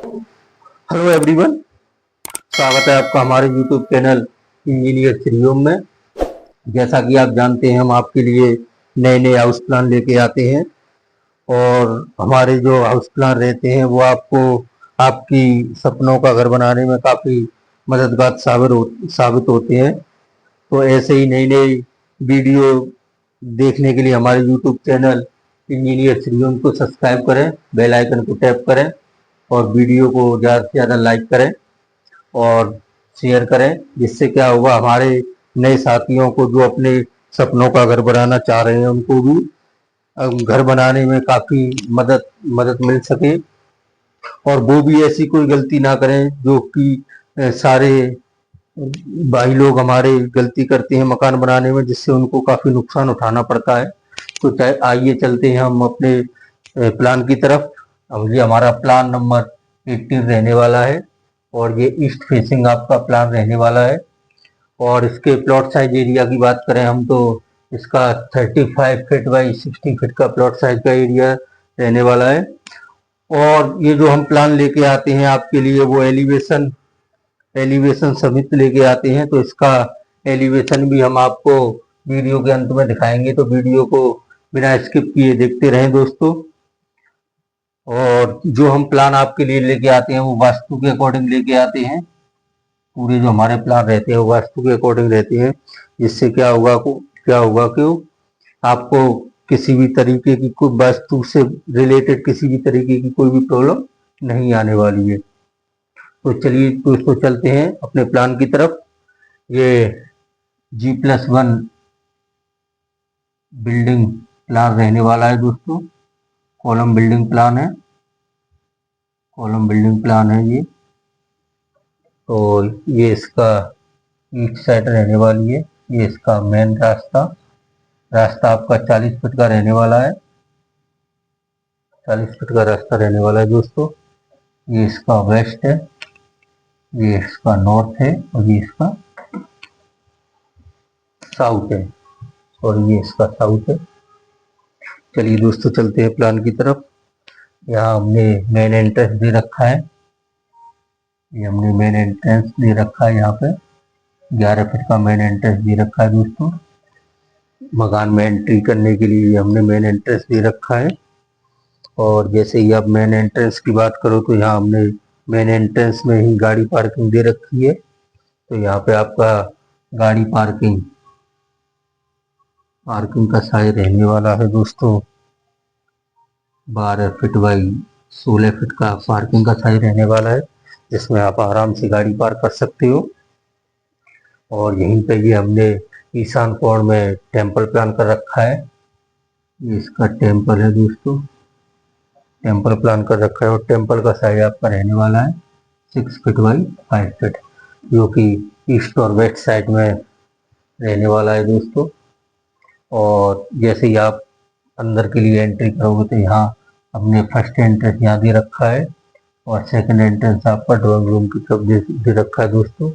Hello everyone, स्वागत है आपका हमारे यूट्यूब चैनल इंजीनियर श्रीओम में। जैसा कि आप जानते हैं, हम आपके लिए नए नए हाउस प्लान लेके आते हैं और हमारे जो हाउस प्लान रहते हैं वो आपको आपकी सपनों का घर बनाने में काफ़ी मददगार साबित होते हैं। तो ऐसे ही नई नई वीडियो देखने के लिए हमारे यूट्यूब चैनल इंजीनियर श्रीओम को सब्सक्राइब करें, बेल आइकन को टैप करें और वीडियो को ज़्यादा से ज़्यादा लाइक करें और शेयर करें। जिससे क्या होगा, हमारे नए साथियों को जो अपने सपनों का घर बनाना चाह रहे हैं उनको भी घर बनाने में काफ़ी मदद मिल सके और वो भी ऐसी कोई गलती ना करें जो कि सारे भाई लोग हमारे गलती करते हैं मकान बनाने में, जिससे उनको काफ़ी नुकसान उठाना पड़ता है। तो आइए चलते हैं हम अपने प्लान की तरफ। अब ये हमारा प्लान नंबर 18 रहने वाला है और ये ईस्ट फेसिंग आपका प्लान रहने वाला है। और इसके प्लॉट साइज एरिया की बात करें हम तो इसका 35 फीट बाई 60 फीट का प्लॉट साइज का एरिया रहने वाला है। और ये जो हम प्लान लेके आते हैं आपके लिए वो एलिवेशन समेत लेके आते हैं, तो इसका एलिवेशन भी हम आपको वीडियो के अंत में दिखाएंगे। तो वीडियो को बिना स्किप किए देखते रहें दोस्तों। और जो हम प्लान आपके लिए लेके आते हैं वो वास्तु के अकॉर्डिंग लेके आते हैं। पूरे जो हमारे प्लान रहते हैं वो वास्तु के अकॉर्डिंग रहते हैं, जिससे क्या होगा कि आपको किसी भी तरीके की कोई वास्तु से रिलेटेड किसी भी तरीके की कोई भी प्रॉब्लम नहीं आने वाली है। तो चलिए दोस्तों, चलते हैं अपने प्लान की तरफ। ये G+1 बिल्डिंग प्लान रहने वाला है दोस्तों। कॉलम बिल्डिंग प्लान है, कॉलम बिल्डिंग प्लान है ये। तो ये इसका ईस्ट साइड रहने वाली है। ये इसका मेन रास्ता आपका 40 फीट का रहने वाला है। 40 फीट का रास्ता रहने वाला है दोस्तों। ये इसका वेस्ट है, ये इसका नॉर्थ है और ये इसका साउथ है, और ये इसका साउथ है। चलिए दोस्तों, चलते हैं प्लान की तरफ। यहाँ हमने मेन एंट्रेंस दे रखा है, ये हमने मेन एंट्रेंस दे रखा है। यहाँ पे 11 फीट का मेन एंट्रेंस दे रखा है दोस्तों। मकान में एंट्री करने के लिए हमने मेन एंट्रेंस दे रखा है। और जैसे ही आप मेन एंट्रेंस की बात करो तो यहाँ हमने मेन एंट्रेंस में ही गाड़ी पार्किंग दे रखी है। तो यहाँ पे आपका गाड़ी पार्किंग का साइज रहने वाला है दोस्तों 12 फीट बाई 16 फीट का पार्किंग का साइज रहने वाला है, जिसमें आप आराम से गाड़ी पार्क कर सकते हो। और यहीं पे ये हमने ईशान कोण में टेम्पल प्लान कर रखा है। ये इसका टेम्पल है दोस्तों, टेम्पल प्लान कर रखा है। और टेम्पल का साइज आपका रहने वाला है 6 फीट बाई 5 फीट, जो कि ईस्ट और वेस्ट साइड में रहने वाला है दोस्तों। और जैसे ही आप अंदर के लिए एंट्री करोगे तो यहाँ हमने फर्स्ट एंट्रेंस यहाँ दे रखा है और सेकंड एंट्रेंस आपका ड्राइंग रूम की तरफ दे रखा है दोस्तों।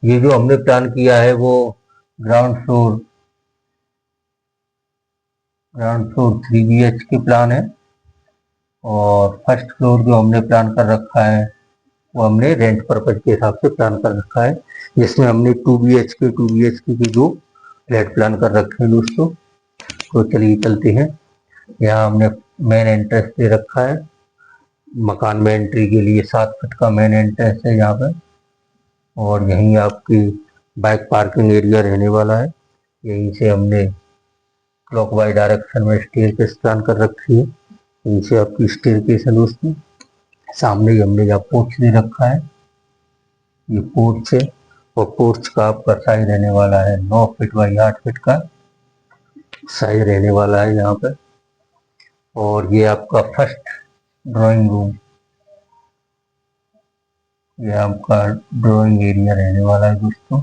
ये जो हमने प्लान किया है वो ग्राउंड फ्लोर 3 BHK प्लान है। और फर्स्ट फ्लोर जो हमने प्लान कर रखा है वो हमने रेंट पर्पज के हिसाब से प्लान कर रखा है, जिसमें हमने 2 BHK की जो फ्लैट प्लान कर रखे हैं दोस्तों। तो चलिए चलते हैं। यहाँ हमने मेन एंट्रेंस दे रखा है। मकान में एंट्री के लिए 7 फीट का मेन एंट्रेंस है यहाँ पे। और यहीं आपकी बाइक पार्किंग एरिया रहने वाला है। यहीं से हमने क्लॉकवाइज डायरेक्शन में स्टेयरकेस प्लान कर रखी है। यहीं से आपकी स्टेयरकेस है दोस्तों। सामने ही हमने यहाँ पोर्च दे रखा है, ये पोर्च है। और पोर्च का आपका साइज रहने वाला है 9 फीट बाई 8 फीट का साइज रहने वाला है यहाँ पे। और ये आपका फर्स्ट ड्राइंग रूम, ये आपका ड्राइंग एरिया रहने वाला है दोस्तों।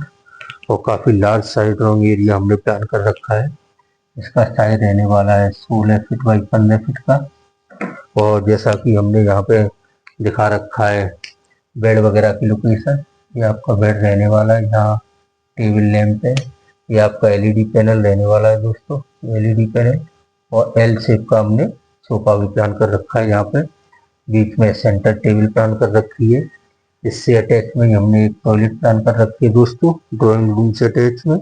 और काफ़ी लार्ज साइज ड्राइंग एरिया हमने प्लान कर रखा है। इसका साइज रहने वाला है 16 फीट बाई 15 फीट का। और जैसा कि हमने यहाँ पे दिखा रखा है बेड वगैरह की लोकेशन, ये आपका बेड रहने वाला है। यहाँ टेबल लैंप है, ये आपका LED पैनल रहने वाला है दोस्तों, LED पैनल। और L शेप का हमने सोफा भी प्लान कर रखा है यहाँ पे। बीच में सेंटर टेबल प्लान कर रखी है। इससे अटैच में हमने एक टॉयलेट प्लान कर रखी है दोस्तों, ड्राइंग रूम से अटैच में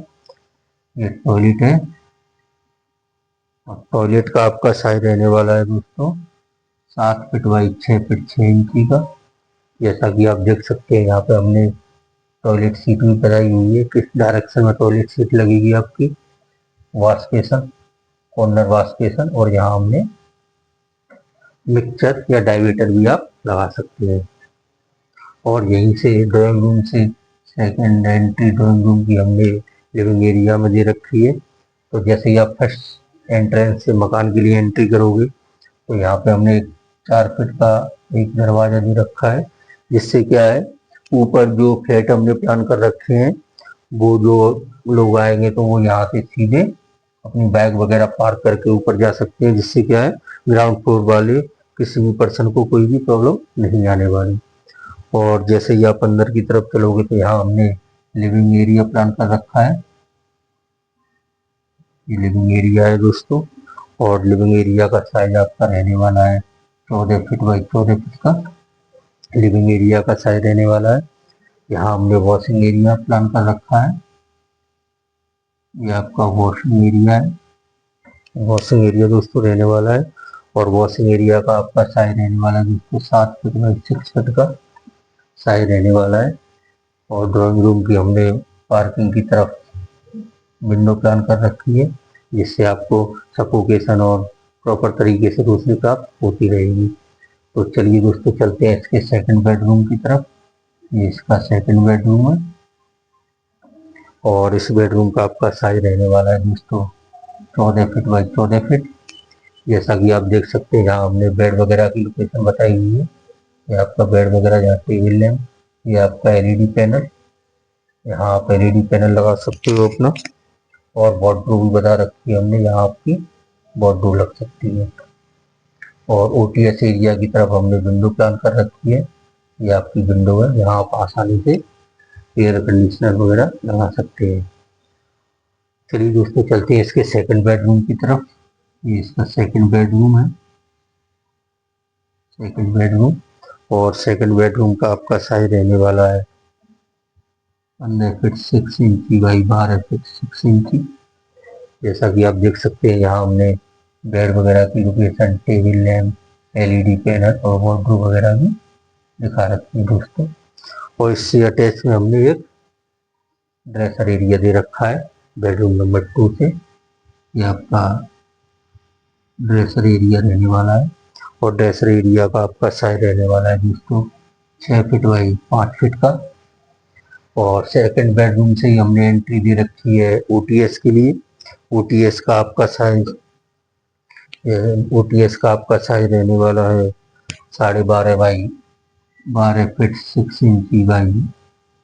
ये टॉयलेट है। और टॉयलेट का आपका साइज रहने वाला है दोस्तों 7 फीट बाई 6 फीट 6 इंची का। जैसा कि आप देख सकते हैं यहाँ पे हमने टॉयलेट सीट भी बनाई हुई है, किस डायरेक्शन में टॉयलेट सीट लगेगी आपकी, wash basin, corner wash basin, और यहाँ हमने मिक्सचर या डाइवेटर भी आप लगा सकते हैं। और यहीं से ड्राइंग रूम से सेकंड एंट्री ड्राइंग रूम की हमने लिविंग एरिया में दे रखी है। तो जैसे ही आप फर्स्ट एंट्रेंस से मकान के लिए एंट्री करोगे तो यहाँ पे हमने 4 फीट का एक दरवाजा भी रखा है, जिससे क्या है ऊपर जो फ्लैट हमने प्लान कर रखे हैं वो जो लोग आएंगे तो वो यहाँ से सीधे अपनी बैग वगैरह पार्क करके ऊपर जा सकते हैं, जिससे क्या है ग्राउंड फ्लोर वाले किसी भी पर्सन को कोई भी प्रॉब्लम नहीं आने वाली। और जैसे ही आप अंदर की तरफ चलोगे तो यहाँ हमने लिविंग एरिया प्लान कर रखा है। ये लिविंग एरिया है दोस्तों, और लिविंग एरिया का साइज आपका रहने वाला है 14 फीट बाई 14 फीट का लिविंग एरिया का साइज रहने वाला है। यहाँ हमने वॉशिंग एरिया प्लान कर रखा है। ये आपका वॉशिंग एरिया है, वॉशिंग एरिया दोस्तों रहने वाला है। और वॉशिंग एरिया का आपका साइज रहने वाला है दोस्तों 7 फीट बाई 6 फीट का साइज रहने वाला है। और ड्राइंग रूम की हमने पार्किंग की तरफ विंडो प्लान कर रखी है, जिससे आपको सफोकेशन और प्रॉपर तरीके से रोशनी प्राप्त होती रहेगी। तो चलिए दोस्तों चलते हैं इसके सेकंड बेडरूम की तरफ। ये इसका सेकंड बेडरूम है, और इस बेडरूम का आपका साइज रहने वाला है दोस्तों 14 फीट बाई 14 फीट। जैसा कि आप देख सकते हैं यहाँ हमने बेड वगैरह की लोकेशन बताई हुई है। ये आपका बेड वगैरह यहाँ टेबल लैम्प, ये आपका एलईडी पैनल, यहाँ आप एलईडी पैनल लगा सकते हो अपना। और वार्डरोब भी बता रखी है हमने, यहाँ आपकी वार्डरोब लग सकती है। और ओटीएस एरिया की तरफ हमने विंडो प्लान कर रखी है। ये आपकी विंडो है, यहाँ आप आसानी से एयर कंडीशनर वगैरह लगा सकते हैं। चलिए दोस्तों चलते हैं इसके सेकंड बेडरूम की तरफ। ये इसका सेकंड बेडरूम है, सेकंड बेडरूम। और सेकंड बेडरूम का आपका साइज रहने वाला है 15 फीट 6 इंची बाई 12 फीट 6 इंची। जैसा कि आप देख सकते हैं यहाँ हमने बेड वगैरह की location, table lamp, LED panel और वार्डरोब वगैरह भी दिखा रखी है दोस्तों। और इससे अटैच में हमने एक ड्रेसर एरिया दे रखा है बेडरूम नंबर 2 से। ये आपका ड्रेसर एरिया रहने वाला है, और ड्रेसर एरिया का आपका साइज रहने वाला है दोस्तों 6 फीट बाई 5 फीट का। और सेकंड बेडरूम से ही हमने एंट्री दे रखी है ओटीएस के लिए। ओटीएस का आपका साइज रहने वाला है 12.5 बाई 12 फीट 6 इंची बाई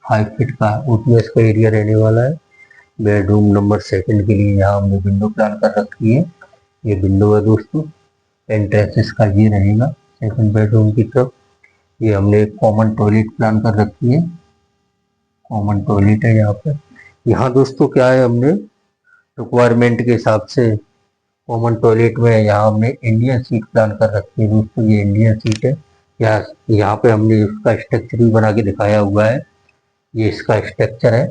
5 फीट का ओटीएस का एरिया रहने वाला है। बेडरूम नंबर सेकंड के लिए यहाँ हमने विंडो प्लान कर रखी है। ये विंडो है दोस्तों, एंट्रेंस इसका ये रहेगा सेकंड बेडरूम की तरफ। ये हमने एक कॉमन टॉयलेट प्लान कर रखी है, कॉमन टॉयलेट है यहाँ पे। यहाँ दोस्तों क्या है हमने रिक्वायरमेंट के हिसाब से कॉमन टॉयलेट में यहाँ हमने इंडियन सीट प्लान कर रखी है दोस्तों। ये इंडियन सीट है, यहाँ पे हमने इसका स्ट्रक्चर भी बना के दिखाया हुआ है। ये इसका स्ट्रक्चर है,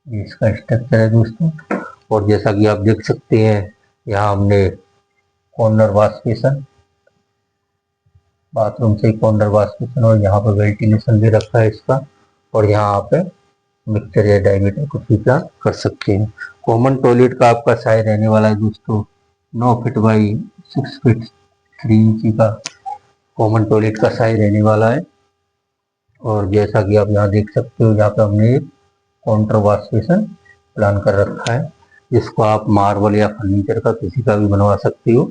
ये इसका स्ट्रक्चर है दोस्तों। और जैसा कि आप देख सकते हैं यहाँ हमने कॉर्नर वॉश बेसन, बाथरूम से कॉर्नर वॉश बेसन, और यहाँ पर वेंटिलेशन भी रखा है इसका। और यहाँ पे मिक्सचर या डाइवेटर कुछ भी प्लान कर सकते हैं। कॉमन टॉयलेट का आपका साइज रहने वाला है दोस्तों 9 फीट बाई 6 फीट 3 इंची का कॉमन टॉयलेट का साइज रहने वाला है। और जैसा कि आप यहाँ देख सकते हो यहाँ पे हमने एक काउंटर वॉश बेसन प्लान कर रखा है, जिसको आप मार्बल या फर्नीचर का किसी का भी बनवा सकते हो,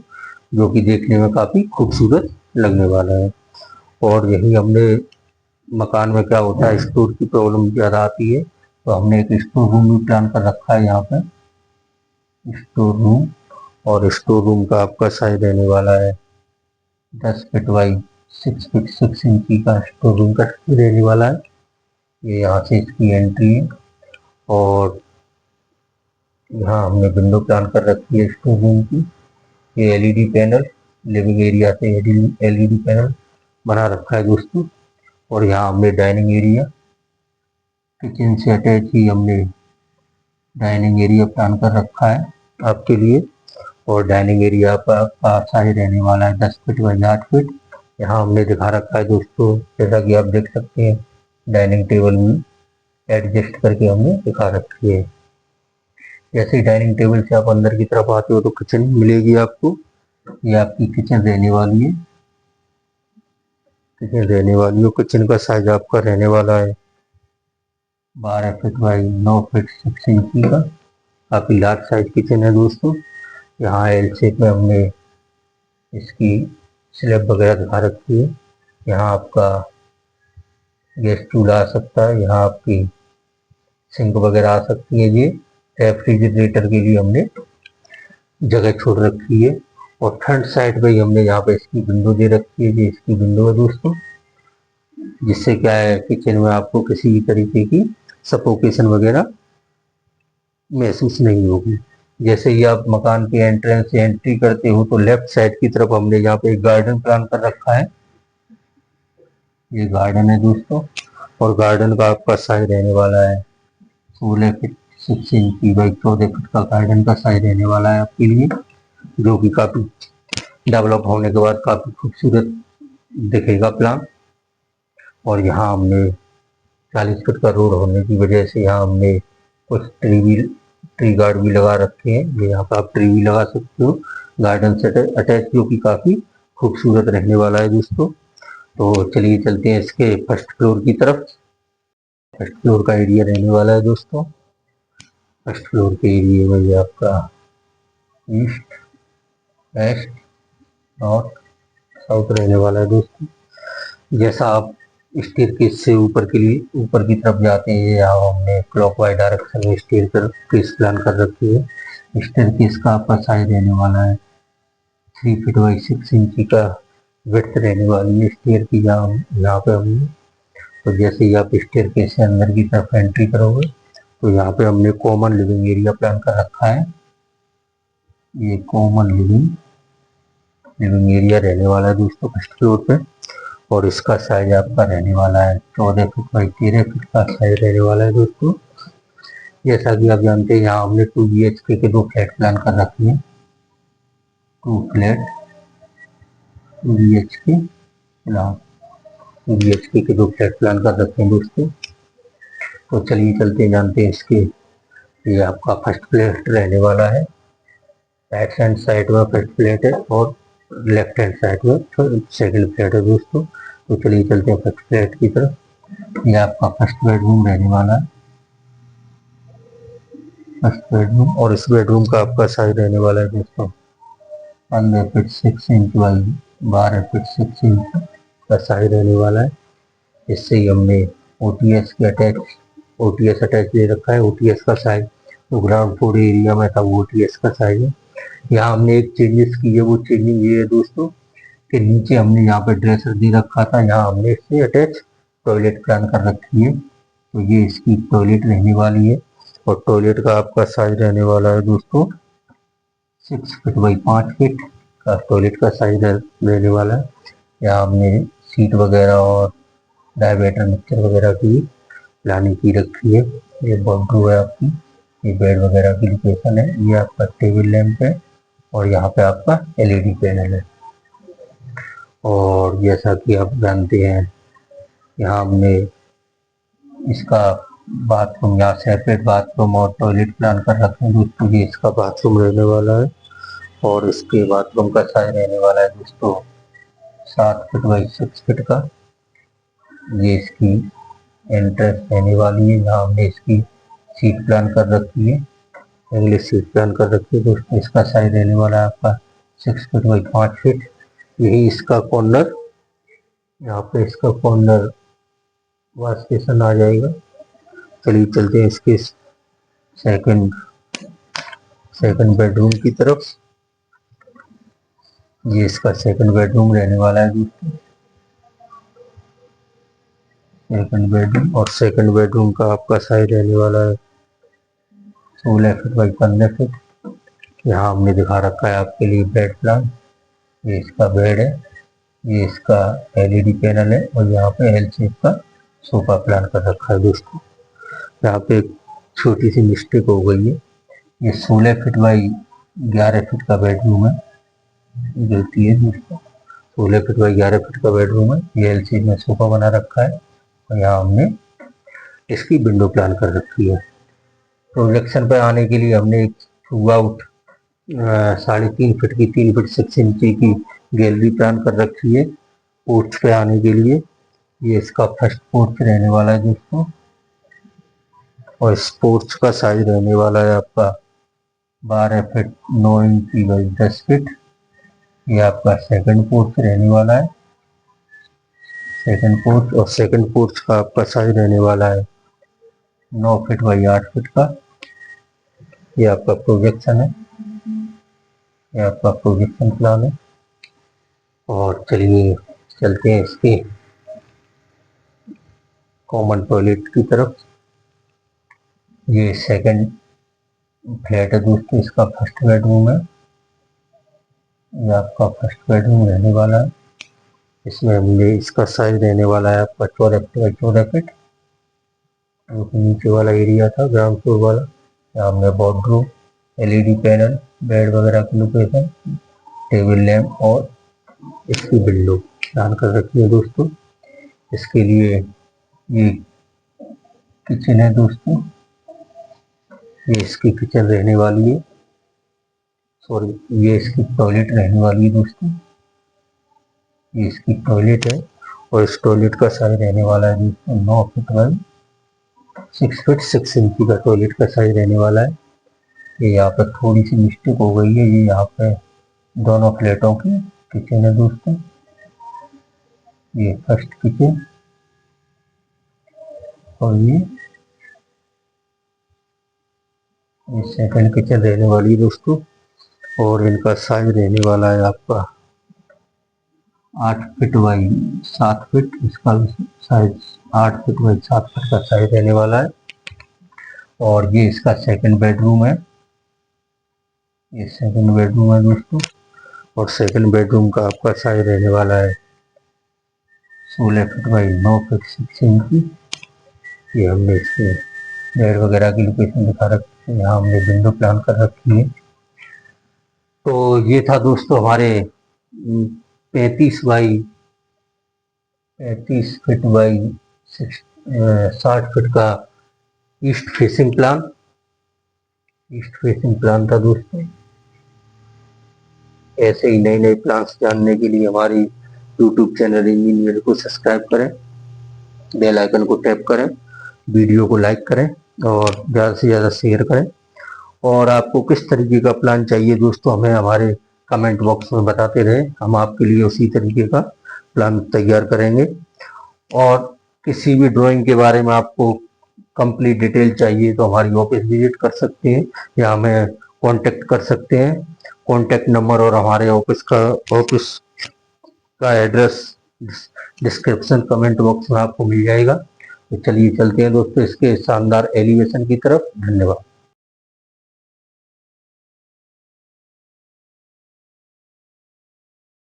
जो कि देखने में काफ़ी खूबसूरत लगने वाला है। और यही हमने मकान में क्या होता है स्टोर की प्रॉब्लम ज़्यादा आती है, तो हमने एक स्टोर रूम भी प्लान कर रखा है यहाँ पे, स्टोर रूम। और स्टोर रूम का आपका साइज रहने वाला है 10 फीट बाई 6 फीट 6 इंची का स्टोर रूम का रहने वाला है। ये यहाँ से इसकी एंट्री है। और यहाँ हमने विंडो प्लान कर रखी है स्टोर रूम की। ये एलईडी पैनल, लिविंग एरिया से एलईडी पैनल बना रखा है दोस्तों। और यहाँ हमने डाइनिंग एरिया, किचन से अटैच ही हमने डाइनिंग एरिया प्लान कर रखा है आपके लिए। और डाइनिंग एरिया का साइज रहने वाला है 10 फीट बाई 8 फीट। यहाँ हमने दिखा रखा है दोस्तों, जैसा कि आप देख सकते हैं, डाइनिंग टेबल में एडजस्ट करके हमने दिखा रखी है। जैसे ही डाइनिंग टेबल से आप अंदर की तरफ आते हो तो किचन मिलेगी आपको। ये आपकी किचन रहने वाली है, किचन का साइज आपका रहने वाला है 12 फीट बाई 9 फीट 6 इंची का। काफी लार्ज साइज किचन है दोस्तों। यहाँ एल शेप में हमने इसकी स्लैब वगैरह दिखा रखी है। यहाँ आपका गैस चूल्हा आ सकता है, यहाँ आपकी सिंक वगैरह आ सकती है। ये रेफ्रिजरेटर के लिए हमने जगह छोड़ रखी है। और फ्रंट साइड पे ही हमने यहाँ पे इसकी विंडो दे रखी है। ये इसकी विंडो है दोस्तों, जिससे क्या है, किचन में आपको किसी भी तरीके की सफोकेशन वगैरह महसूस नहीं होगी। जैसे ही आप मकान के एंट्रेंस से एंट्री करते हो तो लेफ्ट साइड की तरफ हमने यहाँ पे एक गार्डन प्लान कर रखा है। ये गार्डन है दोस्तों, और गार्डन का आपका साइज रहने वाला है 16 फीट 6 इंची बाई 14 फीट का गार्डन का साइज रहने वाला है आपके लिए, जो कि काफी डेवलप होने के बाद काफी खूबसूरत दिखेगा प्लान। और यहाँ हमने 40 फीट का रोड होने की वजह से यहाँ हमने कुछ ट्री गार्ड भी लगा रखे हैं। ये यहाँ पर आप ट्री भी लगा सकते हो गार्डन से अटैच, जो कि काफी खूबसूरत रहने वाला है दोस्तों। तो चलिए चलते हैं इसके फर्स्ट फ्लोर की तरफ। फर्स्ट फ्लोर का एरिया रहने वाला है दोस्तों। फर्स्ट फ्लोर के एरिया में ये आपका ईस्ट, वेस्ट, नॉर्थ, साउथ रहने वाला है दोस्तों। जैसा आप स्टेयरकेस से ऊपर की तरफ जाते हैं, यहाँ हमने क्लॉकवाइज डायरेक्शन में स्टेयरकेस प्लान कर रखी है। स्टेयरकेस का आपका साइज रहने वाला है 3 फीट बाई 6 इंची का विड्थ रहने वाली है स्टेयर की यहाँ पे हमने। तो जैसे ही आप स्टेयरकेस से अंदर की तरफ एंट्री करोगे तो यहाँ पे हमने कॉमन लिविंग एरिया प्लान कर रखा है। ये कॉमन लिविंग एरिया रहने वाला है दोस्तों फर्स्ट फ्लोर पे। और इसका साइज आपका रहने वाला है 14 फीट बाई 13 फीट का साइज रहने वाला है दोस्तों। जैसा कि आप जानते हैं, यहाँ हमने 2 BHK के 2 फ्लैट प्लान कर रखे हैं। 2 BHK के 2 फ्लैट प्लान कर रखे हैं दोस्तों। तो चलिए चलते हैं, जानते हैं इसके। ये आपका फर्स्ट फ्लैट रहने वाला है, राइट हैंड साइड में फर्स्ट फ्लैट है और लेफ्ट हैंड साइड में सेकंड फ्लैट है दोस्तों। तो चलिए चलते हैं फर्स्ट फ्लैट की तरफ। ये आपका फर्स्ट बेडरूम रहने वाला है, फर्स्ट बेडरूम। और इस बेडरूम का आपका साइज रहने वाला है दोस्तों 15 feet 6 inch by 12 feet 6 inch का साइज रहने वाला है। इससे ही हमने ओटीएस अटैच दे रखा है। ओटीएस का साइज तो ग्राउंड फ्लोर एरिया में था, वो ओटीएस का साइज है। यहाँ हमने एक चेंजेस की है, वो चेंजिंग ये है दोस्तों कि नीचे हमने यहाँ पे ड्रेसर दे रखा था, यहाँ हमने इससे अटैच टॉयलेट प्लान कर रखी है। तो ये इसकी टॉयलेट रहने वाली है। और टॉयलेट का आपका साइज रहने वाला है दोस्तों 6 फीट बाई 5 फीट का टॉयलेट का साइज रहने वाला है। यहाँ हमने सीट वगैरह और डायवेटर मिक्सर वगैरह की प्लानिंग की रखी है। ये बेडरूम है आपकी, ये बेड वगैरह की लोकेशन है। ये आपका टेबल लैंप है और यहाँ पे आपका एलईडी पैनल है। और जैसा कि आप जानते हैं, यहाँ हमने इसका बाथरूम, यहाँ सेपरेट बाथरूम और टॉयलेट प्लान कर रखे हैं दोस्तों। ये इसका बाथरूम रहने वाला है और इसके बाथरूम का साइज रहने वाला है दोस्तों 7 फीट बाई 6 फीट का। ये इसकी एंट्रेंस रहने वाली है, यहाँ हमने इसकी सीट प्लान कर रखी है, इंग्लिश सीट प्लान कर रखी है दोस्तों। इसका साइज रहने वाला है आपका 6 फीट बाई 5 फीट। यही इसका कॉर्नर, यहाँ पे इसका कॉर्नर वॉश बेसिन आ जाएगा। चलिए चलते हैं इसके सेकंड बेडरूम की तरफ। ये इसका सेकंड बेडरूम रहने वाला है दोस्तों, सेकंड बेडरूम। और सेकंड बेडरूम का आपका साइज रहने वाला है 16 फीट बाई 15 फीट। यहाँ हमने दिखा रखा है आपके लिए बेड प्लान। ये इसका बेड है, ये इसका एलईडी पैनल है और यहाँ पे एल शेप का सोफा प्लान कर रखा है दोस्तों। यहाँ पे एक छोटी सी मिस्टेक हो गई है, ये 16 फीट बाई 11 फीट का बेडरूम है, गलती है दोस्तों। 16 फीट बाई 11 फीट का बेडरूम है, ये एल शेप में सोफा बना रखा है और यहाँ हमने इसकी विंडो प्लान कर रखी है। प्रोजेक्शन पे आने के लिए हमने एक थ्रू आउट 3.5 फीट की 3 फीट 6 इंची की गैलरी प्लान कर रखी है। पोर्च पे आने के लिए ये इसका फर्स्ट पोर्च रहने वाला है दोस्तों और इस पोर्च का साइज रहने वाला है आपका 12 फीट 9 इंची बाई 10 फीट। ये आपका सेकंड पोर्च रहने वाला है, सेकंड पोर्च, और सेकंड पोर्च का आपका साइज रहने वाला है 9 फीट बाई 8 फीट का। ये आपका प्रोजेक्शन है, ये आपका प्रोजेक्शन प्लान है। और चलिए चलते हैं इसके कॉमन टॉयलेट की तरफ। ये सेकंड फ्लैट है दोस्तों, इसका फर्स्ट बेडरूम है, ये आपका फर्स्ट बेडरूम रहने वाला है। इसमें हमने इसका साइज रहने वाला है आपका 14 फीट बाई 14 फीट। नीचे वाला एरिया था ग्राउंड फ्लोर वाला, यहाँ हमने बेडरूम, एलईडी पैनल, बेड वगैरह की लोकेशन, टेबल लैम्प और इसकी विंडो प्लान कर रखी है दोस्तों। इसके लिए ये किचन है दोस्तों, ये इसकी किचन रहने वाली है, सॉरी ये इसकी टॉयलेट रहने वाली है दोस्तों। ये इसकी टॉयलेट है और इस टॉयलेट का साइज रहने वाला है दोस्तों 9 फीट बाई 6 फीट 6 इंची का टॉयलेट का साइज रहने वाला है। ये यहाँ पर थोड़ी सी मिस्टेक हो गई है, ये यहाँ पे दोनों फ्लैटों की किचन है दोस्तों। ये फर्स्ट किचन और ये सेकंड किचन रहने वाली है दोस्तों। और इनका साइज रहने वाला है आपका 8 फीट बाई 7 फीट, इसका साइज 8 फीट बाई 7 फीट का साइज रहने वाला है। और ये इसका सेकंड बेडरूम है, ये सेकंड बेडरूम है दोस्तों। और सेकंड बेडरूम का आपका साइज रहने वाला है 16 फीट बाई 9 फीट 6 इंची। ये हमने इसमें बेड वगैरह की लोकेशन दिखा रखी है, यहाँ हमने विंडो प्लान कर रखी है। तो ये था दोस्तों हमारे 35 फीट बाई 60 फीट का ईस्ट फेसिंग प्लान था दोस्तों। ऐसे ही नए नए प्लान्स जानने के लिए हमारी यूट्यूब चैनल इंजीनियर को सब्सक्राइब करें, बेल आइकन को टैप करें, वीडियो को लाइक करें और ज़्यादा से ज़्यादा शेयर करें। और आपको किस तरीके का प्लान चाहिए दोस्तों हमें हमारे कमेंट बॉक्स में बताते रहें, हम आपके लिए उसी तरीके का प्लान तैयार करेंगे। और किसी भी ड्राइंग के बारे में आपको कंप्लीट डिटेल चाहिए तो हमारी ऑफिस विजिट कर सकते हैं या हमें कांटेक्ट कर सकते हैं। कांटेक्ट नंबर और हमारे ऑफिस का एड्रेस डिस्क्रिप्शन कमेंट बॉक्स में आपको मिल जाएगा। तो चलिए चलते हैं दोस्तों इसके शानदार एलिवेशन की तरफ। धन्यवाद।